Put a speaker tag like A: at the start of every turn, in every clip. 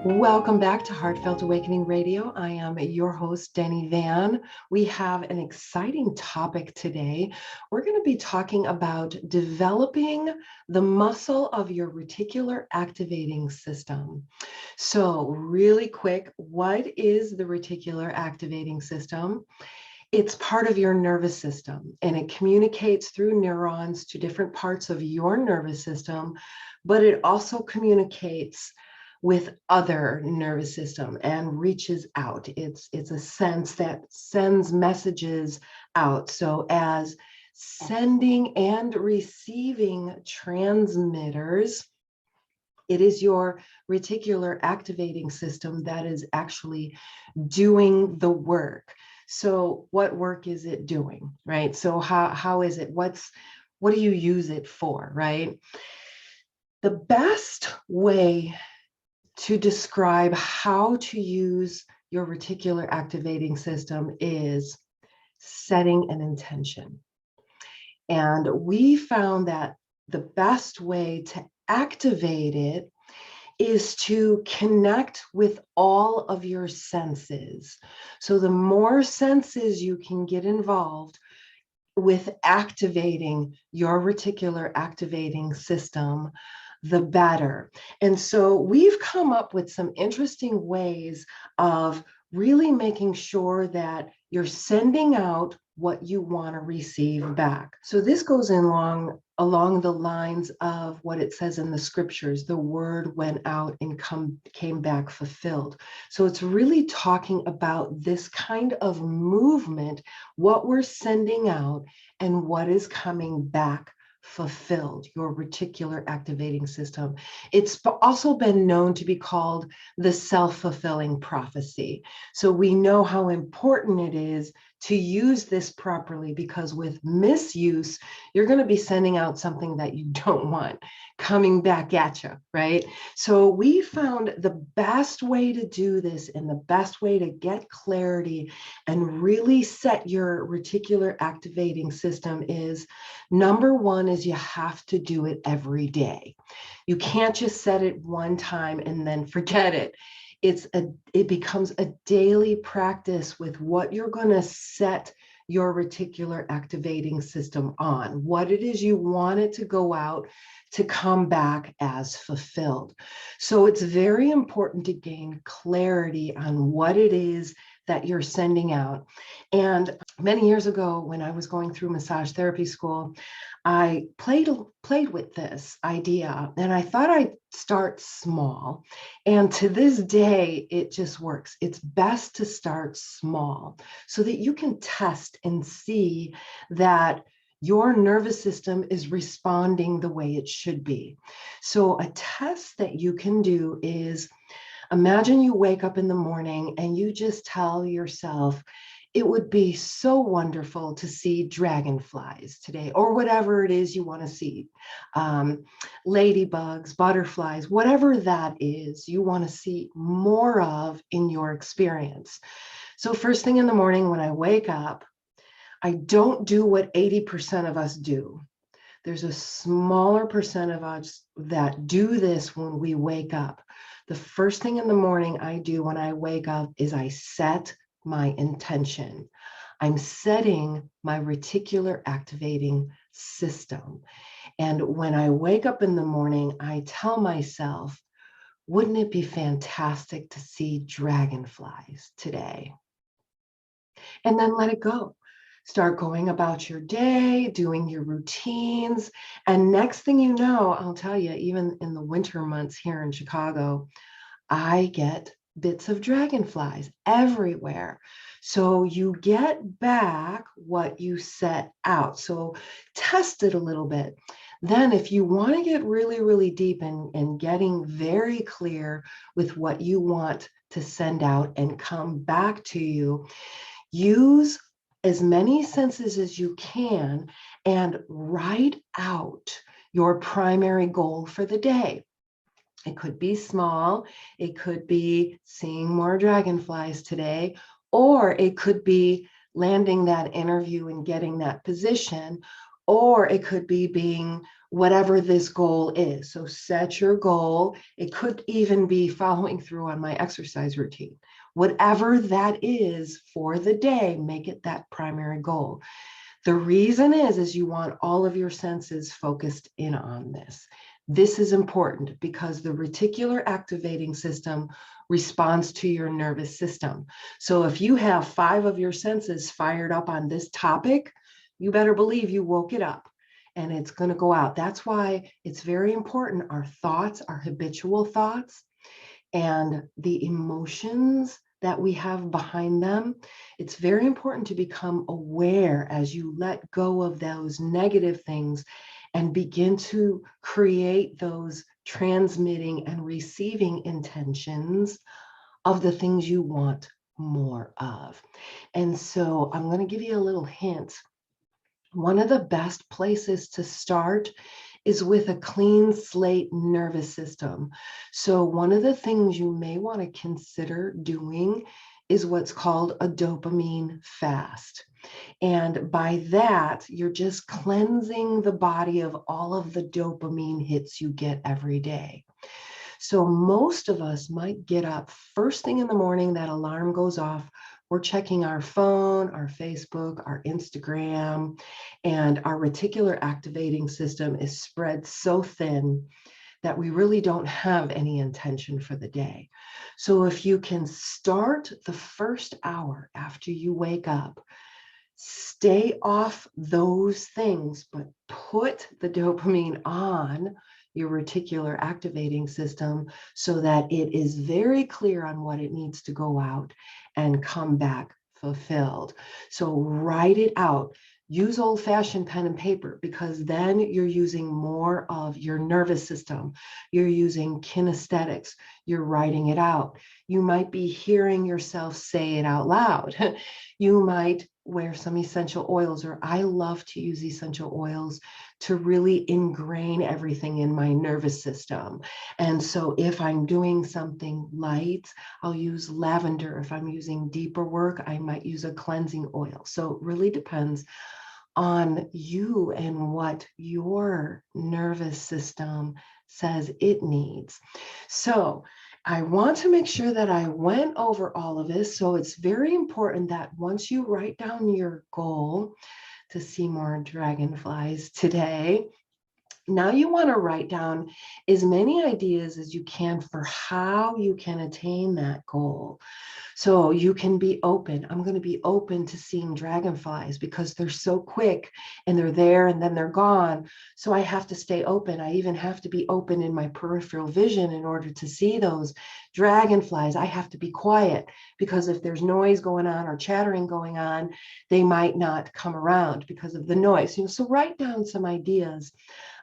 A: Welcome back to Heartfelt Awakening Radio. I am your host, Denny Van. We have an exciting topic today. We're going to be talking about developing the muscle of your reticular activating system. So, really quick, what is the reticular activating system? It's part of your nervous system, and it communicates through neurons to different parts of your nervous system, but it also communicates with other nervous system and reaches out. It's a sense that sends messages out. So as sending and receiving transmitters, it is your reticular activating system that is actually doing the work. So what work is it doing, right? So how is it? What do you use it for, right? The best way to describe how to use your reticular activating system is setting an intention. And we found that the best way to activate it is to connect with all of your senses. So the more senses you can get involved with activating your reticular activating system, the better. And so we've come up with some interesting ways of really making sure that you're sending out what you want to receive back. So this goes along the lines of what it says in the scriptures: the word went out and came back fulfilled. So it's really talking about this kind of movement, what we're sending out and what is coming back fulfilled, your reticular activating system. It's also been known to be called the self-fulfilling prophecy. So we know how important it is to use this properly, because with misuse, you're going to be sending out something that you don't want coming back at you, right? So we found the best way to do this and the best way to get clarity and really set your reticular activating system is, number one, is you have to do it every day. You can't just set it one time and then forget it. It becomes a daily practice with what you're going to set your reticular activating system on, what it is you want it to go out to come back as fulfilled. So it's very important to gain clarity on what it is that you're sending out. And many years ago, when I was going through massage therapy school, I played with this idea, and I thought I'd start small. And to this day, it just works. It's best to start small so that you can test and see that your nervous system is responding the way it should be. So a test that you can do is, imagine you wake up in the morning and you just tell yourself, it would be so wonderful to see dragonflies today, or whatever it is you want to see. Ladybugs, butterflies, whatever that is you want to see more of in your experience. So first thing in the morning when I wake up, I don't do what 80% of us do. There's a smaller percent of us that do this when we wake up. The first thing in the morning I do when I wake up is I set my intention. I'm setting my reticular activating system. And when I wake up in the morning, I tell myself, wouldn't it be fantastic to see dragonflies today? And then let it go. Start going about your day, doing your routines. And next thing you know, I'll tell you, even in the winter months here in Chicago, I get bits of dragonflies everywhere. So you get back what you set out. So test it a little bit. Then if you want to get really, really deep and getting very clear with what you want to send out and come back to you, use as many senses as you can and write out your primary goal for the day. It could be small, it could be seeing more dragonflies today, or it could be landing that interview and getting that position, or it could be being whatever this goal is. So set your goal. It could even be following through on my exercise routine. Whatever that is for the day, make it that primary goal. The reason is you want all of your senses focused in on this. This is important because the reticular activating system responds to your nervous system. So if you have 5 of your senses fired up on this topic, you better believe you woke it up and it's going to go out. That's why it's very important. Our thoughts, our habitual thoughts, and the emotions that we have behind them, it's very important to become aware as you let go of those negative things and begin to create those transmitting and receiving intentions of the things you want more of. And so I'm going to give you a little hint. One of the best places to start is with a clean slate nervous system. So one of the things you may want to consider doing is what's called a dopamine fast. And by that, you're just cleansing the body of all of the dopamine hits you get every day. So most of us might get up first thing in the morning, that alarm goes off. We're checking our phone, our Facebook, our Instagram, and our reticular activating system is spread so thin that we really don't have any intention for the day. So if you can start the first hour after you wake up, stay off those things, but put the dopamine on your reticular activating system so that it is very clear on what it needs to go out and come back fulfilled. So write it out. Use old-fashioned pen and paper because then you're using more of your nervous system. You're using kinesthetics. You're writing it out. You might be hearing yourself say it out loud. You might wear some essential oils, or I love to use essential oils to really ingrain everything in my nervous system. And so if I'm doing something light, I'll use lavender. If I'm using deeper work, I might use a cleansing oil. So it really depends on you and what your nervous system says it needs. So I want to make sure that I went over all of this. So it's very important that once you write down your goal to see more dragonflies today, now you want to write down as many ideas as you can for how you can attain that goal. So you can be open. I'm going to be open to seeing dragonflies because they're so quick and they're there and then they're gone. So I have to stay open. I even have to be open in my peripheral vision in order to see those dragonflies. I have to be quiet because if there's noise going on or chattering going on, they might not come around because of the noise. So write down some ideas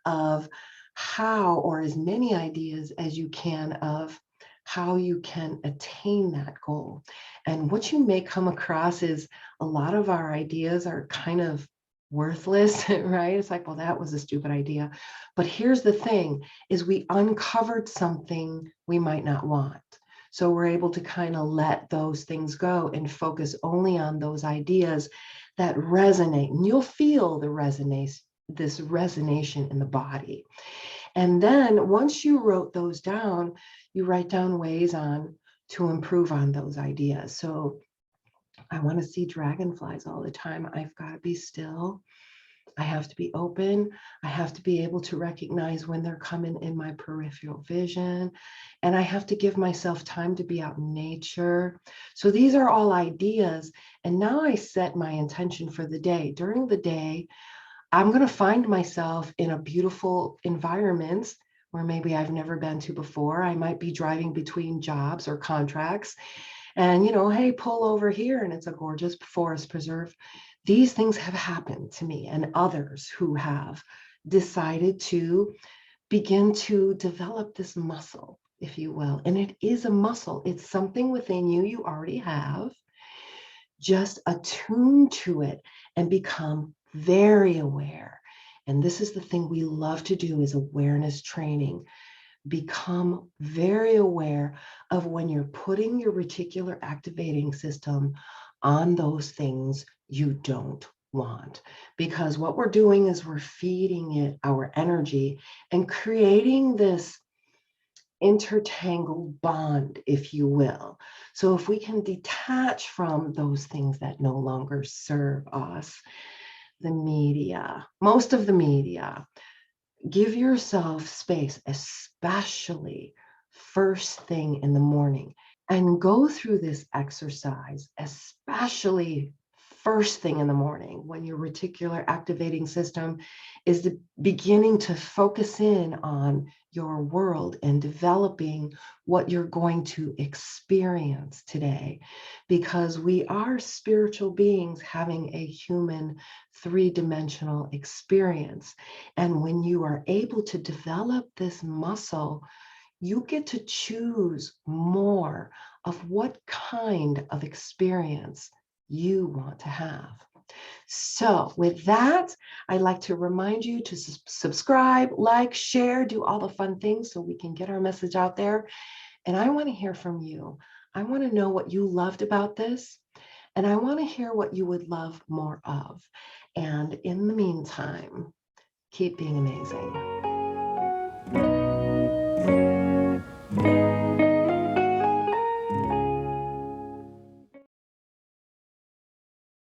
A: of how, or as many ideas as you can of how you can attain that goal. And what you may come across is a lot of our ideas are kind of worthless, right? It's like, well, that was a stupid idea. But here's the thing is we uncovered something we might not want. So we're able to kind of let those things go and focus only on those ideas that resonate. And you'll feel this resonation in the body. And then once you wrote those down, you write down ways to improve on those ideas. So I want to see dragonflies all the time. I've got to be still. I have to be open. I have to be able to recognize when they're coming in my peripheral vision. And I have to give myself time to be out in nature. So these are all ideas. And now I set my intention for the day. During the day, I'm going to find myself in a beautiful environment where maybe I've never been to before. I might be driving between jobs or contracts and, hey, pull over here and it's a gorgeous forest preserve. These things have happened to me and others who have decided to begin to develop this muscle, if you will. And it is a muscle. It's something within you you already have. Just attune to it and become very aware. And this is the thing we love to do is awareness training. Become very aware of when you're putting your reticular activating system on those things you don't want, because what we're doing is we're feeding it our energy and creating this intertangled bond, if you will. So if we can detach from those things that no longer serve us, the media, most of the media, give yourself space, especially first thing in the morning, and go through this exercise, especially first thing in the morning when your reticular activating system is beginning to focus in on your world and developing what you're going to experience today. Because we are spiritual beings having a human three-dimensional experience. And when you are able to develop this muscle, you get to choose more of what kind of experience you want to have. So with that, I'd like to remind you to subscribe, like, share, do all the fun things so we can get our message out there. And I want to hear from you. I want to know what you loved about this, and I want to hear what you would love more of. And in the meantime, keep being amazing.